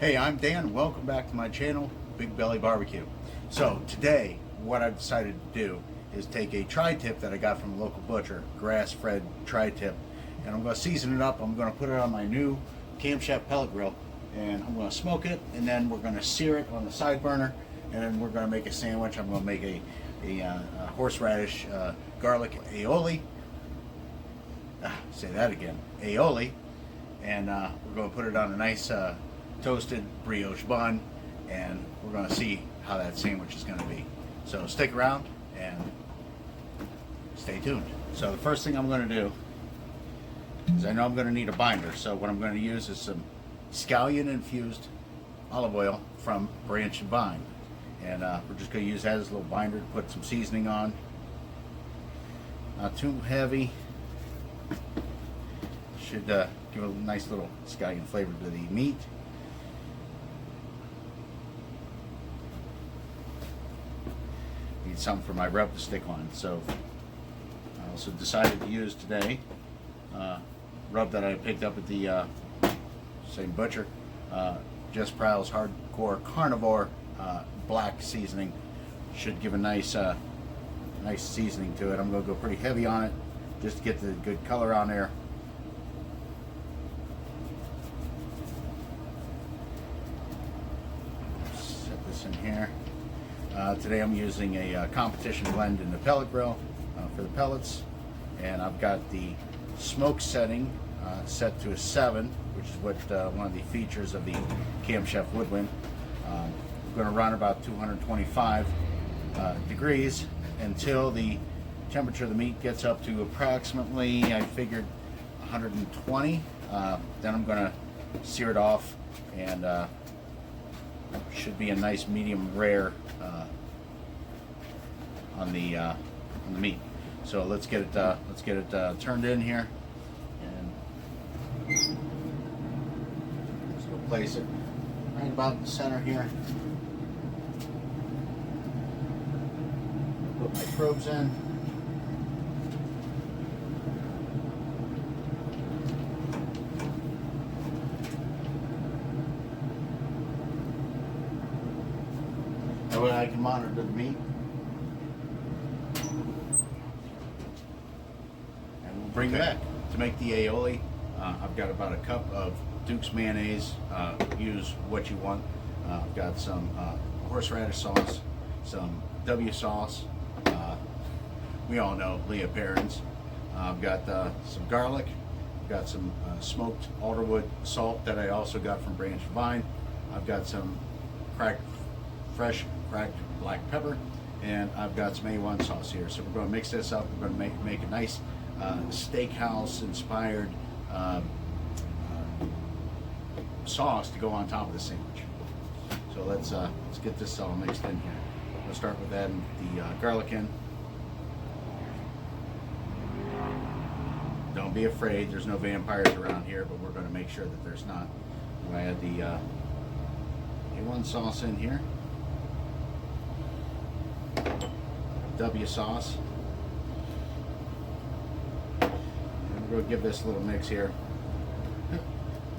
Hey, I'm Dan. Welcome back to my channel, Big Belly Barbecue. So today, what I've decided to do is take a tri-tip that I got from a local butcher, grass-fed tri-tip, and I'm going to season it up. I'm going to put it on my new Camp Chef pellet grill, and I'm going to smoke it, and then we're going to sear it on the side burner, and then we're going to make a sandwich. I'm going to make a horseradish garlic aioli. Say that again, aioli, and we're going to put it on a nice toasted brioche bun, and we're going to see how that sandwich is going to be. So stick around and stay tuned. So the first thing I'm going to do is, I know I'm going to need a binder, so what I'm going to use is some scallion infused olive oil from Branch and Vine, and we're just going to use that as a little binder to put some seasoning on. Not too heavy. Should give a nice little scallion flavor to the meat. Need something for my rub to stick on, so I also decided to use today rub that I picked up at the same butcher, Just Prowl's Hardcore Carnivore black seasoning. Should give a nice nice seasoning to it. I'm going to go pretty heavy on it just to get the good color on there. Set this in here. Today I'm using a competition blend in the pellet grill for the pellets, and I've got the smoke setting set to a 7, which is what one of the features of the Camp Chef Woodwind. I'm going to run about 225 degrees until the temperature of the meat gets up to approximately, I figured, 120. Then I'm going to sear it off, and should be a nice medium rare on the meat. So let's get it turned in here, and just go place it right about in the center here. Put my probes in. That way I can monitor the meat. And we'll bring it back. To make the aioli, I've got about a cup of Duke's mayonnaise. Use what you want. I've got some horseradish sauce, some W sauce. We all know Leah Perrins. I've got some garlic. I've got some smoked alderwood salt that I also got from Branch and Vine. I've got some fresh cracked black pepper, and I've got some A1 sauce here. So we're going to mix this up. We're going to make a nice steakhouse inspired sauce to go on top of the sandwich. So let's get this all mixed in here. We'll start with adding the garlic in. Don't be afraid, there's no vampires around here, but we're going to make sure that there's not. We'll add the A1 sauce in here. W sauce. And we're going to give this a little mix here.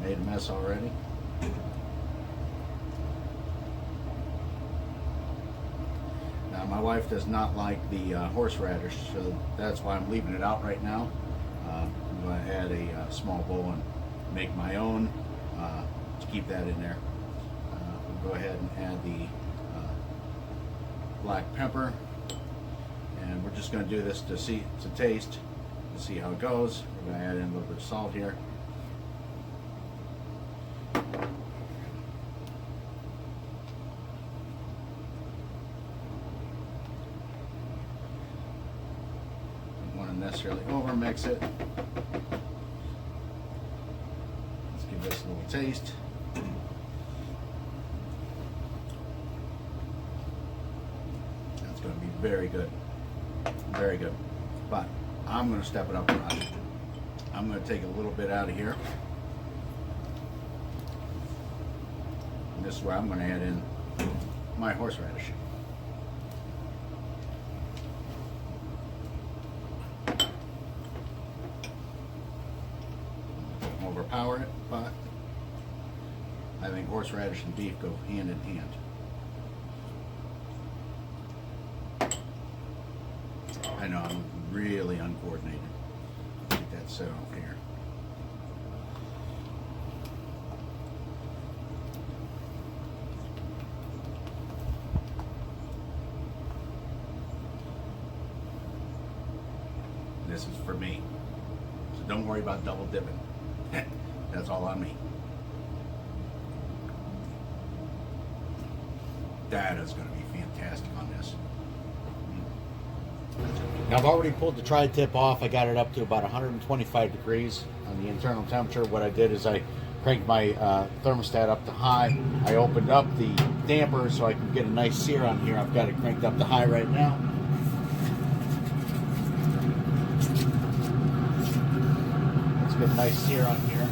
Made a mess already. Now my wife does not like the horseradish, so that's why I'm leaving it out right now. I'm going to add a small bowl and make my own to keep that in there. We'll go ahead and add the black pepper, and we're just going to do this to taste, to see how it goes. We're going to add in a little bit of salt here. Don't want to necessarily over mix it. Let's give this a little taste. That's going to be very good. Very good. But I'm going to step it up a notch. I'm going to take a little bit out of here. And this is where I'm going to add in my horseradish. Overpower it, but I think think horseradish and beef go hand in hand. I know I'm really uncoordinated. Get that set off here. This is for me. So don't worry about double dipping. That's all on me. That is going to be fantastic on this. Now I've already pulled the tri-tip off. I got it up to about 125 degrees on the internal temperature. What I did is I cranked my thermostat up to high. I opened up the damper so I can get a nice sear on here. I've got it cranked up to high right now. Let's get a nice sear on here.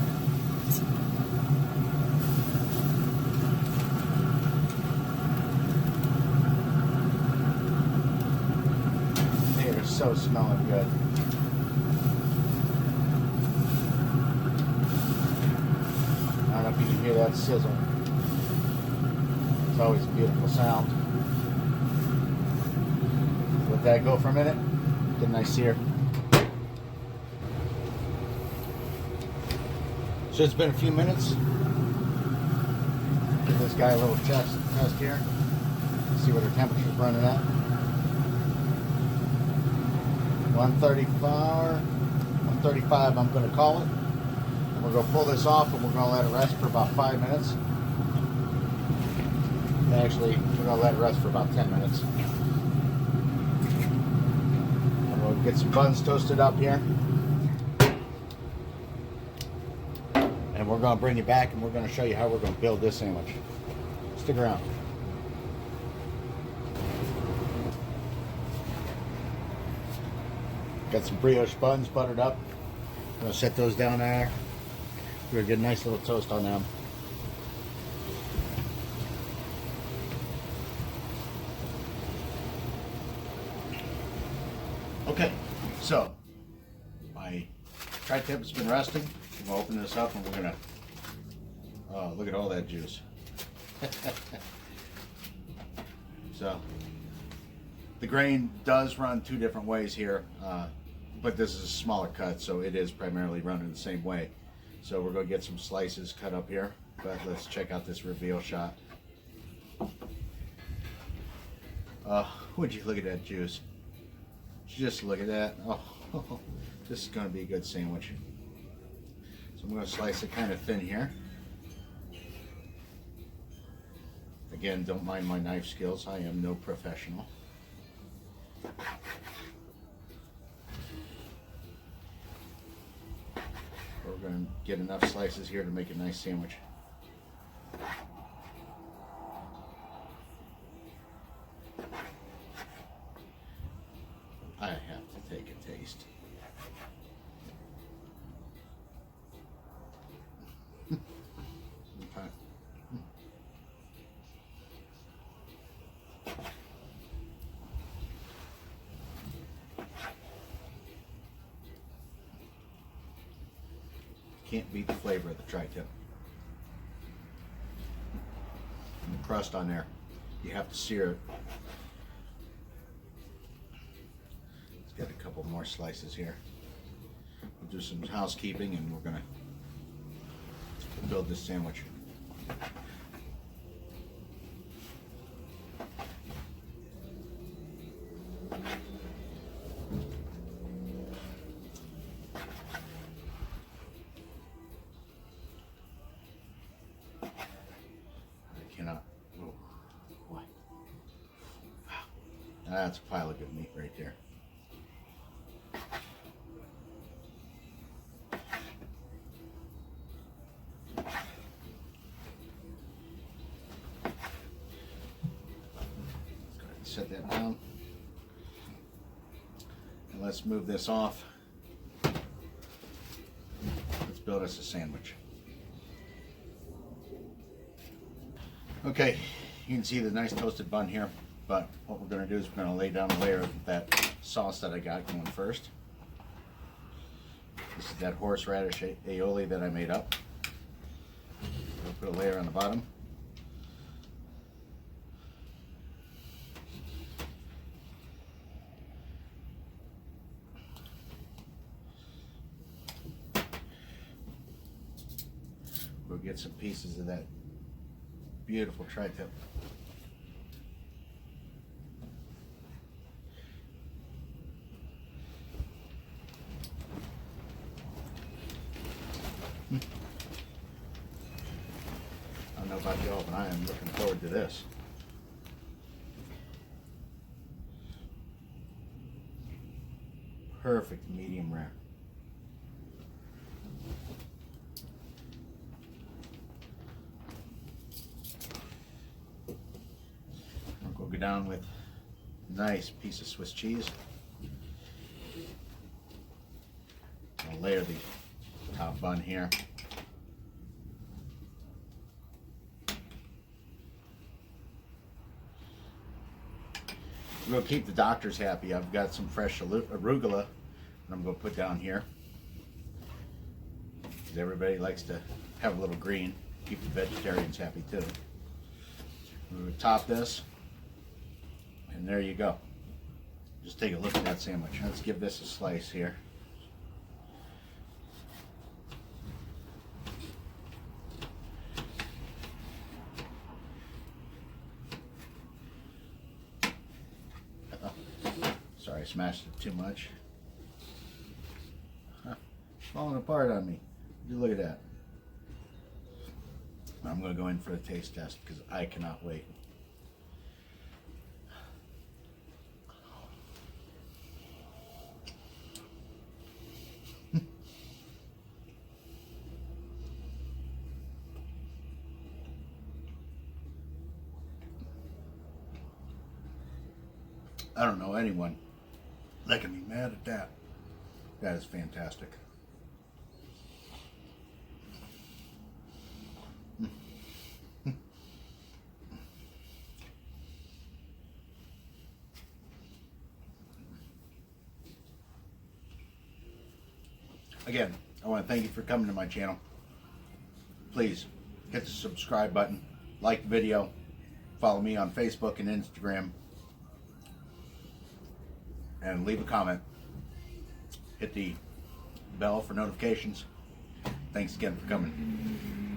So smelling good. I don't know if you can hear that sizzle. It's always a beautiful sound. Let that go for a minute. Get a nice sear. So it's been a few minutes. Give this guy a little test here. See what our temperature's running at. 135 I'm going to call it. And we're going to pull this off and we're going to let it rest for about 5 minutes. Actually, we're going to let it rest for about 10 minutes. And we'll get some buns toasted up here. And we're going to bring you back and we're going to show you how we're going to build this sandwich. Stick around. Got some brioche buns buttered up. I'm going to set those down there. We're going to get a nice little toast on them. Okay, so my tri-tip has been resting. I'm going to open this up and we're going to, oh, look at all that juice. So the grain does run two different ways here. But this is a smaller cut, so it is primarily run in the same way. So we're going to get some slices cut up here, but let's check out this reveal shot. Would you look at that juice? Just look at that. Oh, this is going to be a good sandwich. So I'm going to slice it kind of thin here. Again, don't mind my knife skills. I am no professional. We're going to get enough slices here to make a nice sandwich. I have to take a taste. Okay. Can't beat the flavor of the tri-tip. And the crust on there, you have to sear it. Let's get a couple more slices here. We'll do some housekeeping and we're gonna build this sandwich. That's a pile of good meat right there. Let's go ahead and set that down. And let's move this off. Let's build us a sandwich. Okay, you can see the nice toasted bun here. But what we're going to do is we're going to lay down a layer of that sauce that I got going first. This is that horseradish aioli that I made up. We'll Put a layer on the bottom. We'll get some pieces of that beautiful tri-tip. I don't know about y'all, but I am looking forward to this. Perfect medium rare. We'll go down with a nice piece of Swiss cheese. I'll layer the top bun here. We're going to keep the doctors happy. I've got some fresh arugula that I'm going to put down here, because everybody likes to have a little green. Keep the vegetarians happy too. We're going to top this, and there you go. Just take a look at that sandwich. Let's give this a slice here. Sorry, I smashed it too much. Huh. Falling apart on me. You look at that. I'm going to go in for a taste test because I cannot wait. I don't know anyone that can be mad at that. That is fantastic. Again, I want to thank you for coming to my channel. Please hit the subscribe button, like the video, follow me on Facebook and Instagram, and leave a comment. Hit the bell for notifications. Thanks again for coming.